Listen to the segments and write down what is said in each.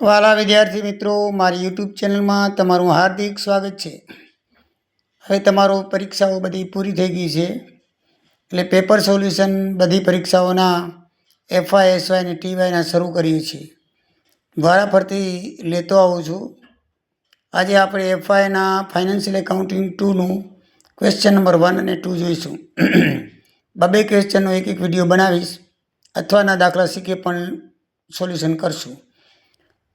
વાલા વિદ્યાર્થી મિત્રો, મારી યુટ્યુબ ચેનલમાં તમારું હાર્દિક સ્વાગત છે। હવે તમારો પરીક્ષાઓ બધી પૂરી થઈ ગઈ છે, એટલે પેપર સોલ્યુશન બધી પરીક્ષાઓના એફવાય એસવાય અને ટીવાયના શરૂ કરીએ છીએ। વારાફરતી લેતો આવું છું। આજે આપણે એફવાયના ફાઇનાન્શિયલ એકાઉન્ટિંગ 2નું ક્વેશ્ચન નંબર 1 અને 2 જોઈશું। બબે ક્વેશ્ચનનો એક વિડીયો બનાવીશ, અથવાના દાખલા શીખે પણ સોલ્યુશન કરશું।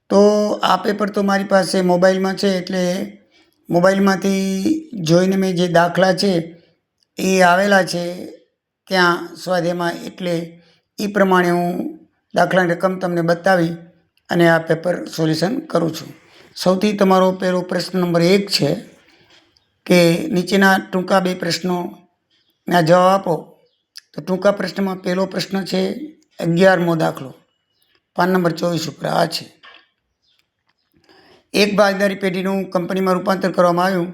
તો આ પેપર તો મારી પાસે મોબાઈલમાં છે, એટલે મોબાઈલમાંથી જોઈને મેં જે દાખલા છે એ આવેલા છે ત્યાં સ્વાધ્યાયમાં, એટલે એ પ્રમાણે હું દાખલાની રકમ તમને બતાવી અને આ પેપર સોલ્યુશન કરું છું। સૌથી તમારો પહેલો પ્રશ્ન નંબર 1 છે કે નીચેના ટૂંકા 2 પ્રશ્નોના જવાબ આપો। તો ટૂંકા પ્રશ્નમાં પહેલો પ્રશ્ન છે 11મો દાખલો, પાન નંબર 24 ઉપર આ છે। એક ભાગીદારી પેઢીનું કંપનીમાં રૂપાંતર કરવામાં આવ્યું।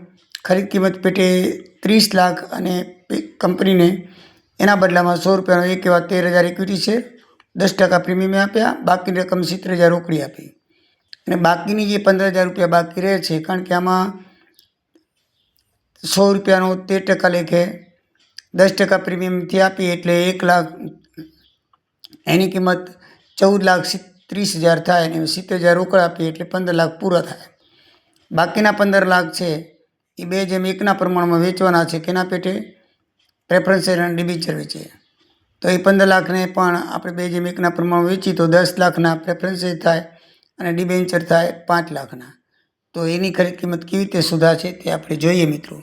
ખરીદ કિંમત પેટે 30 લાખ અને કંપનીને એના બદલામાં 100 રૂપિયાનો એક એવા 13,000 ઇક્વિટી શેર 10% પ્રીમિયમ આપ્યા। બાકીની રકમ 70,000 રોકડી આપી અને બાકીની જે 15,000 રૂપિયા બાકી રહે છે, કારણ કે આમાં 100 રૂપિયાનો 13% લેખે 10% પ્રીમિયમથી આપી એટલે 1 લાખ, એની કિંમત 14,30,000 થાય અને 70,000 રોકડ આપીએ એટલે 15 લાખ પૂરા થાય। બાકીના 15 લાખ છે એ 2:1ના પ્રમાણમાં વેચવાના છે। કેના પેટે? પ્રેફરન્સ શેર અને ડિબેન્ચર વેચે। તો એ 15 લાખને પણ આપણે 2:1ના પ્રમાણમાં વેચી તો 10 લાખના પ્રેફરન્સ શેર થાય અને ડિબેન્ચર થાય 5 લાખના। તો એની ખરીદ કિંમત કેવી રીતે સુધારશે તે આપણે જોઈએ મિત્રો।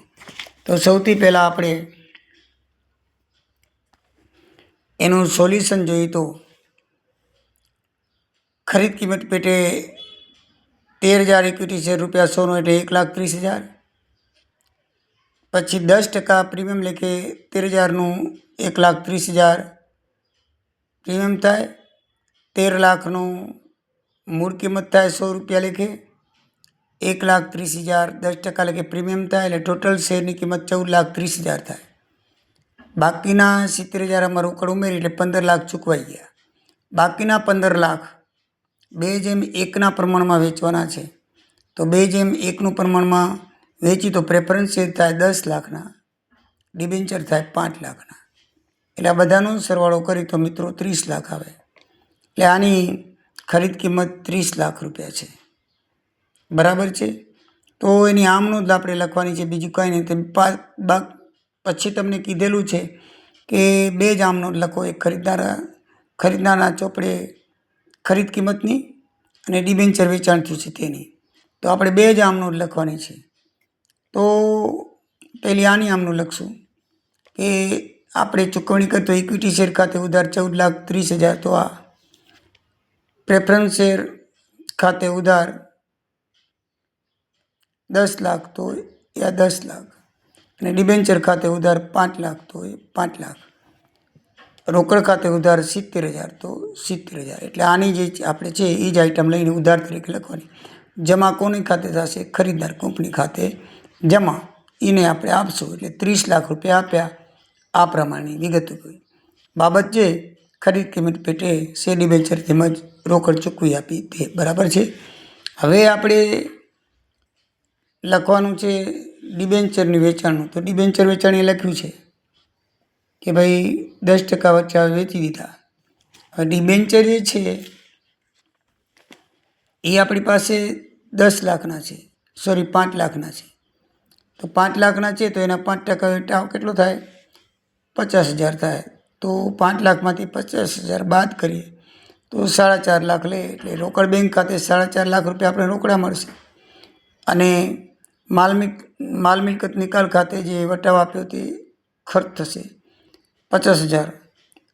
તો સૌથી પહેલાં આપણે એનું સોલ્યુશન જોઈએ તો ખરીદ કિંમત પેટે 13,000 ઇક્વિટી શેર રૂપિયા 100નો એટલે 1,30,000, પછી 10% પ્રીમિયમ લેખે 13,000નું 1,30,000 પ્રીમિયમ થાય। 13 લાખનું મૂળ કિંમત થાય 100 રૂપિયા લેખે, 1,30,000 10% લેખે પ્રીમિયમ થાય એટલે ટોટલ શેરની કિંમત 14,30,000 થાય। બાકીના 70,000 આમાં રોકડ ઉમેરી એટલે 15 લાખ ચૂકવાઈ ગયા। બાકીના 15 લાખ 2:1ના પ્રમાણમાં વેચવાના છે। તો 2:1નું પ્રમાણમાં વેચી તો પ્રેફરન્સ શેર થાય 10 લાખના, ડિબેન્ચર થાય 5 લાખના, એટલે આ બધાનો સરવાળો કરી તો મિત્રો 30 લાખ આવે। એટલે આની ખરીદ કિંમત 30 લાખ રૂપિયા છે, બરાબર છે। તો એની આમ નોંધ આપણે લખવાની છે, બીજું કાંઈ નહીં। પછી તમને કીધેલું છે કે 2 જ આમ નોંધ લખો, એક ખરીદનારના ચોપડે ખરીદ કિંમતની અને ડિબેન્ચર વેચાણ થયું છે તેની। તો આપણે 2 જ આમ નોંધ લખવાની છે। તો પહેલી આની આમ નોંધ લખશું કે આપણે ચૂકવણી કરતો ઇક્વિટી શેર ખાતે ઉધાર 14,30,000, તો આ પ્રેફરન્સ શેર ખાતે ઉધાર 10 લાખ, તો એ 10 લાખ, અને ડિબેન્ચર ખાતે ઉધાર 5 લાખ, તો એ 5 લાખ, રોકડ ખાતે ઉધાર 70,000, તો 70,000। એટલે આની જે આપણે છે એ જ આઈટમ લઈને ઉધાર તરીકે લખવાની। જમા કોની ખાતે થશે? ખરીદદાર કંપની ખાતે જમા, એને આપણે આપશું એટલે 30 લાખ રૂપિયા આપ્યા। આ પ્રમાણેની વિગતો બાબત છે ખરીદ કિંમત પેટે શેર ડિબેન્ચર તેમજ રોકડ ચૂકવી આપી તે બરાબર છે। હવે આપણે લખવાનું છે ડિબેન્ચરની વેચાણનું। તો ડિબેન્ચર વેચાણ એ લખ્યું છે કે ભાઈ 10% વચ્ચે વેચી દીધા। હવે ડિબેન્ચર જે છે એ આપણી પાસે 10 લાખના છે, સોરી 5 લાખના છે। તો 5 લાખના છે તો એના 5% કેટલો થાય? 50,000 થાય। તો 5 લાખમાંથી 50,000 બાદ કરીએ તો 4.5 લાખ લે, એટલે રોકડ બેંક ખાતે 4.5 લાખ રૂપિયા આપણે રોકડા મળશે। અને માલ મિલકત નિકાલ ખાતે જે વટાવ આપ્યો તે ખર્ચ થશે 50,000,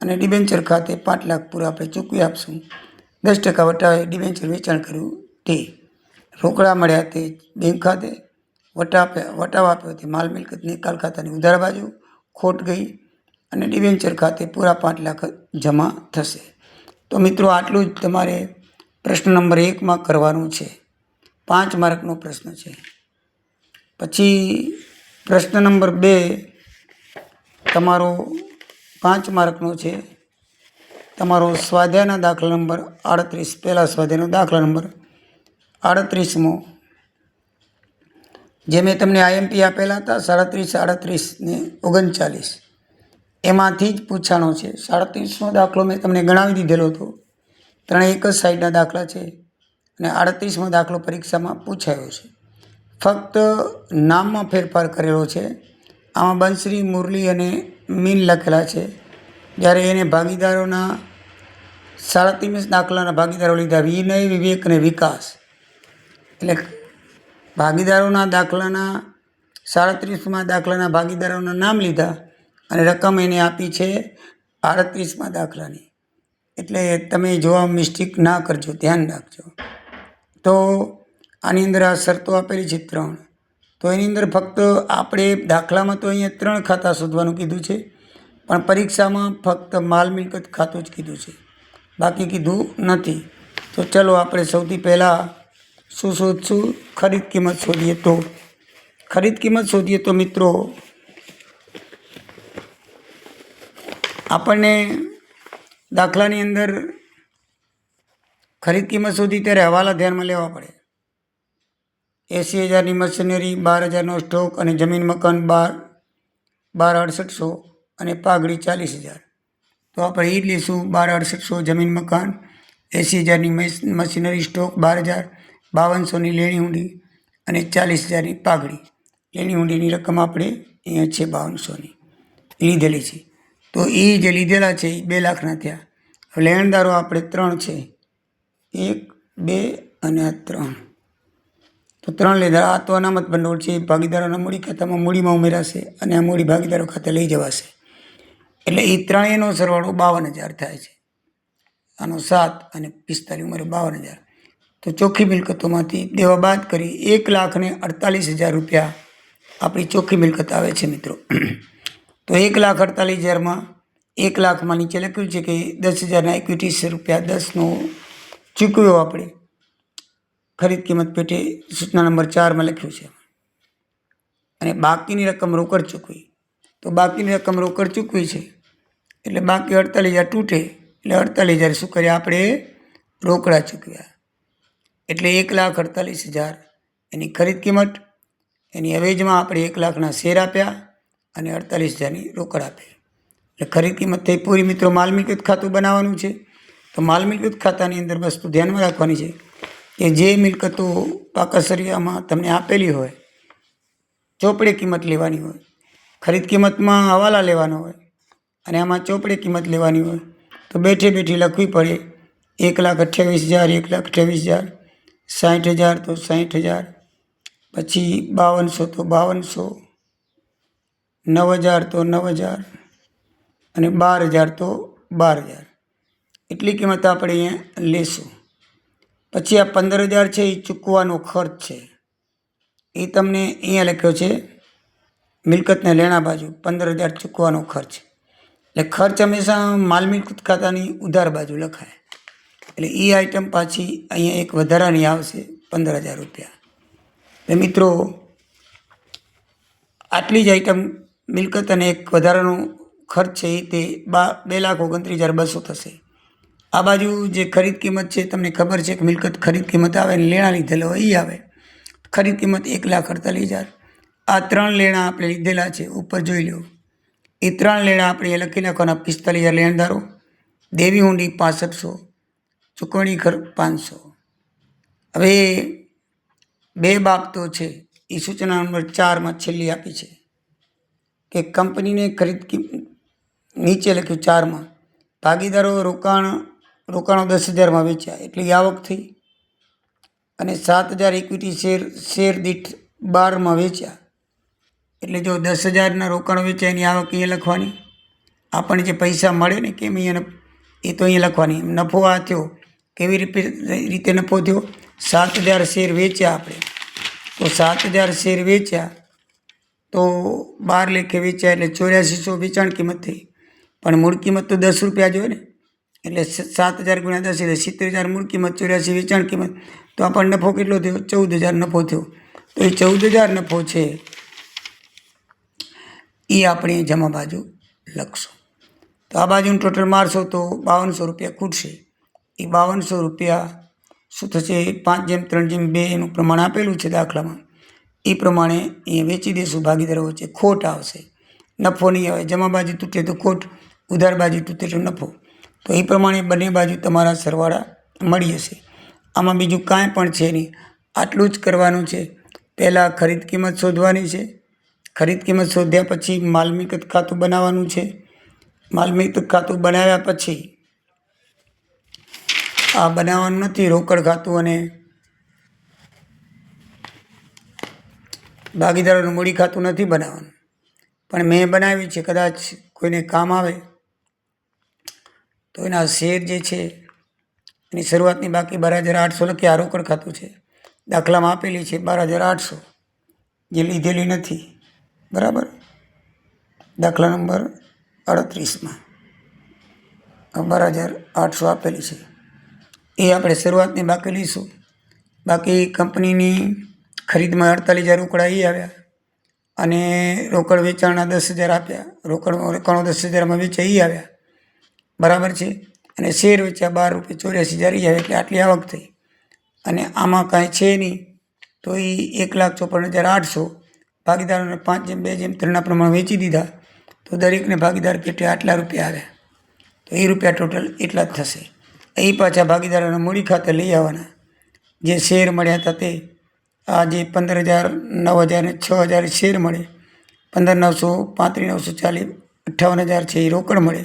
અને ડિબેન્ચર ખાતે 5 લાખ પૂરા આપણે ચૂકવી આપશું। 10% વટાવે ડિબેન્ચર વેચાણ કર્યું તે, રોકડા મળ્યા તે બેંક ખાતે, વટાવ આપ્યો તે માલ મિલકત નિકાલ ખાતાની ઉધાર બાજુ, ખોટ ગઈ અને ડિબેન્ચર ખાતે પૂરા 5 લાખ જમા થશે। તો મિત્રો આટલું જ તમારે પ્રશ્ન નંબર 1માં કરવાનું છે। 5 માર્કનો પ્રશ્ન છે। પછી પ્રશ્ન નંબર 2 તમારો 5 માર્કનો છે। તમારો સ્વાધ્યાયના દાખલા નંબર 38, પહેલા સ્વાધ્યાયનો દાખલા નંબર 38મો, જે મેં તમને આઈએમપી આપેલા હતા 37, 38 ને 39, એમાંથી જ પૂછાણો છે. 37મો દાખલો મેં તમને ગણાવી દીધેલો હતો. ત્રણે એક જ સાઈડના દાખલા છે અને 38મો દાખલો પરીક્ષામાં પૂછાયો છે. ફક્ત નામમાં ફેરફાર કરેલો છે. આમાં બંશ્રી, મુરલી અને મીન લખેલા છે, જ્યારે એને ભાગીદારોના 37 દાખલાના ભાગીદારો લીધા વિનય, વિવેક અને વિકાસ. એટલે ભાગીદારોના દાખલાના 37મા દાખલાના ભાગીદારોના નામ લીધા અને રકમ એને આપી છે 38મા દાખલાની. એટલે તમે જોવા મિસ્ટેક ના કરજો, ધ્યાન રાખજો. તો આની અંદર આ શરતો આપેલી છે 3. તો એની અંદર ફક્ત આપણે દાખલામાં તો અહીંયા 3 ખાતા શોધવાનું કીધું છે, પણ પરીક્ષામાં ફક્ત માલ મિલકત ખાતું જ કીધું છે, બાકી કીધું નથી. તો ચલો આપણે સૌથી પહેલાં શું શોધશું? ખરીદ કિંમત શોધીએ. તો ખરીદ કિંમત શોધીએ તો મિત્રો આપણને દાખલાની અંદર ખરીદ કિંમત શોધી ત્યારે હવાલા ધ્યાનમાં લેવા પડે. 80,000ની મશીનરી, 12,000નો સ્ટોક અને જમીન મકાન 12,6800 અને પાઘડી 40,000. તો આપણે એ જ લઈશું. 12,6800 જમીન મકાન, 80,000ની મશીનરી, સ્ટોક 12,000, 5200ની લેણી ઊંડી અને 40,000ની પાઘડી. લેણી ઊંડીની રકમ આપણે અહીંયા છે 5200ની લીધેલી છે. તો એ જે લીધેલા છે એ 2 લાખના થયા. લેણદારો આપણે 3 છે, 1, 2 અને 3. તો 3 લીધા. આ તો અનામત ભંડોળ છે, ભાગીદારોના મૂડી ખાતામાં મૂડીમાં ઉમેરાશે અને આ મૂડી ભાગીદારો ખાતે લઈ જવાશે. એટલે એ ત્રણેયનો સરવાળો 52,000 થાય છે. આનો 7 અને 45 ઉમેરો 52,000. તો ચોખ્ખી મિલકતોમાંથી દેવા બાદ કરી 1,48,000 રૂપિયા આપણી ચોખ્ખી મિલકત આવે છે મિત્રો. તો 1,48,000માં 1 લાખમાં નીચે લખ્યું છે કે 10,000ના ઇક્વિટી શેર રૂપિયા 10નો ચૂકવ્યો આપણે. ખરીદ કિંમત પેટે સૂચના નંબર 4માં લખ્યું છે. અને બાકીની રકમ રોકડ ચૂકવી. તો બાકીની રકમ રોકડ ચૂકવી છે એટલે બાકી 48,000 તૂટે એટલે 48,000 શું કર્યા આપણે? રોકડા ચૂકવ્યા. એટલે 1,48,000 એની ખરીદ કિંમત. એની અવેજમાં આપણે 1 લાખના શેર આપ્યા અને 48,000ની રોકડ આપી. એટલે ખરીદ કિંમત થઈ પૂરી મિત્રો. માલ મિલકત ખાતું બનાવવાનું છે. તો માલ મિલકત ખાતાની અંદર વસ્તુ ધ્યાનમાં રાખવાની છે કે જે મિલકતો પાકાસરિયામાં તમને આપેલી હોય, ચોપડે કિંમત લેવાની હોય. ખરીદ કિંમતમાં હવાલા લેવાનો હોય અને આમાં ચોપડે કિંમત લેવાની હોય. તો બેઠે બેઠી લખવી પડે. 1,28,000, 1,28,000, 60,000 તો 60,000, પછી 5200 તો 5200, 9,000 તો 9,000 અને 12,000 તો 12,000. એટલી કિંમત આપણે અહીંયા લેશું. પછી આ 15,000 છે એ ચૂકવાનો ખર્ચ છે. એ તમને અહીંયા લખ્યો છે મિલકતને લેણા બાજુ 15,000 ચૂકવાનો ખર્ચ. એટલે ખર્ચ હંમેશા માલ મિલકત ખાતાની ઉધાર બાજુ લખાય. એટલે એ આઈટમ પાછી અહીંયા એક વધારાની આવશે 15,000 રૂપિયા. એટલે મિત્રો આટલી જ આઈટમ મિલકત અને એક વધારાનો ખર્ચ છે એ તે 2,29,200 થશે. આ બાજુ જે ખરીદ કિંમત છે તમને ખબર છે કે મિલકત ખરીદ કિંમત આવે ને લેણા લીધેલા હોય એ આવે. ખરીદ કિંમત 1,48,000. આ 3 લેણા આપણે લીધેલા છે, ઉપર જોઈ લો. એ 3 લેણા આપણે લખી નાખવાના. 45,000 લેણદારો, દેવી ઊંડી 6500, ચૂકવણી ખર્ચ 500. હવે 2 બાબતો છે એ સૂચના નંબર 4માં છેલ્લી આપી છે કે કંપનીને ખરીદ નીચે લખ્યું 4માં ભાગીદારો રોકાણો 10,000માં વેચ્યા એટલે આવક થઈ. અને 7,000 ઇક્વિટી શેર દીઠ 12માં વેચ્યા એટલે જો 10,000ના રોકાણો વેચ્યા એની આવક અહીંયા લખવાની. આપણને જે પૈસા મળે ને કેમ અહીંયા એ તો અહીંયા લખવાની. નફો આ થયો. કેવી રીતે નફો થયો? 7,000 શેર વેચ્યા આપણે. તો 7,000 શેર વેચ્યા તો 12 લેખે વેચ્યા એટલે 8400 વેચાણ કિંમત થઈ. પણ મૂળ કિંમત તો 10 રૂપિયા જોઈએ ને. એટલે 7,000 ગુણ્યા 10 એટલે 70,000 મૂળ કિંમત, 84 વેચાણ કિંમત. તો આપણને નફો કેટલો થયો? 14,000 નફો થયો. તો એ 14,000 નફો છે એ આપણે જમા બાજુ લખશું. તો આ બાજુનું ટોટલ મારશો તો 5200 રૂપિયા ખૂટશે. એ 5200 રૂપિયા શું થશે? 5:3:2 એનું પ્રમાણ આપેલું છે દાખલામાં, એ પ્રમાણે એ વેચી દેશું. ભાગીદારો વચ્ચે ખોટ આવશે, નફો નહીં આવે. જમા બાજુ તૂટે તો ખોટ, ઉધાર બાજુ તૂટે તો નફો. તો એ પ્રમાણે બંને બાજુ તમારા સરવાળા મળી જશે. આમાં બીજું કાંઈ પણ છે નહીં, આટલું જ કરવાનું છે. પહેલાં ખરીદ કિંમત શોધવાની છે. ખરીદ કિંમત શોધ્યા પછી માલ મિલકત ખાતું બનાવવાનું છે. માલ મિલકત ખાતું બનાવ્યા પછી આ બનાવવાનું નથી, રોકડ ખાતું અને ભાગીદારોનું મૂડી ખાતું નથી બનાવવાનું, પણ મેં બનાવ્યું છે. કદાચ કોઈને કામ આવે તો એના શેર જે છે એની શરૂઆતની બાકી 12,800 લખી. આ રોકડ ખાતું છે, દાખલામાં આપેલી છે 12,800, જે લીધેલી નથી. બરાબર, દાખલા નંબર 38માં 12,800 આપેલી છે. એ આપણે શરૂઆતની બાકી લઈશું. બાકી કંપનીની ખરીદમાં 48,000 રોકડા એ આવ્યા અને રોકડ વેચાણના 10,000 આપ્યા. રોકડમાં 10,000માં વેચાય એ આવ્યા. બરાબર છે. અને શેર વેચ્યા ₹12.84,000 એ આવે, એટલે આટલી આવક થઈ. અને આમાં કાંઈ છે નહીં, તો એ 1,54,800 ભાગીદારોને 5:2:3 પ્રમાણે વેચી દીધા. તો દરેકને ભાગીદાર પેટે આટલા રૂપિયા આવ્યા. તો એ રૂપિયા ટોટલ એટલા જ થશે. એ પાછા ભાગીદારોના મૂડી ખાતે લઈ આવવાના. જે શેર મળ્યા હતા તે, આ જે 15,000, 9,000 ને 6,000 શેર મળે, 15,900, 35,940, 58,000 છે એ રોકડ મળે.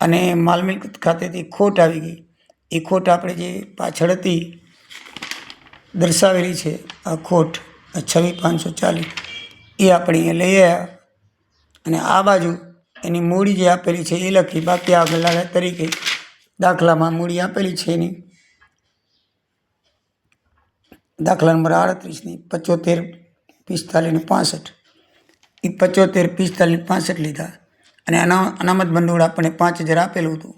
અને માલ મિલકત ખાતેથી ખોટ આવી ગઈ. એ ખોટ આપણે જે પાછળ હતી દર્શાવેલી છે, આ ખોટ 26,540, એ આપણે અહીંયા લઈ આવ્યા. અને આ બાજુ એની મૂડી જે આપેલી છે એ લખી. બાકી આગળ તરીકે દાખલામાં મૂડી આપેલી છે એની, દાખલા નંબર 38ની 75, 45 ને 65, એ 75, 45 ને 65 લીધા. અને અનામત ભંડોળ આપણને 5,000 આપેલું હતું.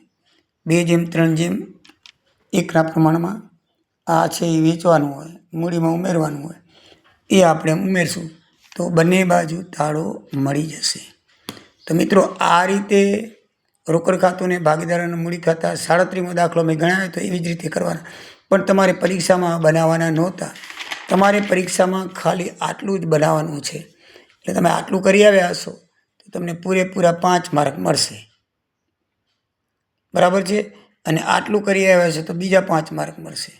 2:3:1 પ્રમાણમાં આ છે એ વેચવાનું હોય, મૂડીમાં ઉમેરવાનું હોય, એ આપણે ઉમેરશું તો બંને બાજુ તાળો મળી જશે. તો મિત્રો, આ રીતે રોકડ ખાતું ને ભાગીદારોના મૂડી ખાતા 37મો દાખલો મેં ગણાવ્યો તો એવી જ રીતે કરવાના. પણ તમારે પરીક્ષામાં બનાવવાના નહોતા. તમારે પરીક્ષામાં ખાલી આટલું જ બનાવવાનું છે. એટલે તમે આટલું કરી આવ્યા હશો તો તમને પૂરેપૂરા 5 માર્ક મળશે. બરાબર છે. અને આટલું કરી આવ્યા હશો તો બીજા 5 માર્ક મળશે.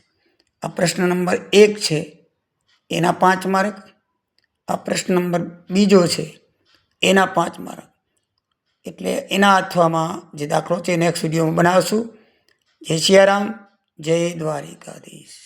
આ પ્રશ્ન નંબર 1 છે એના 5 માર્ક, આ પ્રશ્ન નંબર 2 છે એના 5 માર્ક. એટલે એના અથવામાં જે દાખલો છે નેક્સ્ટ વિડીયોમાં બનાવશું. જય સિયારામ, જય દ્વારિકાધીશ.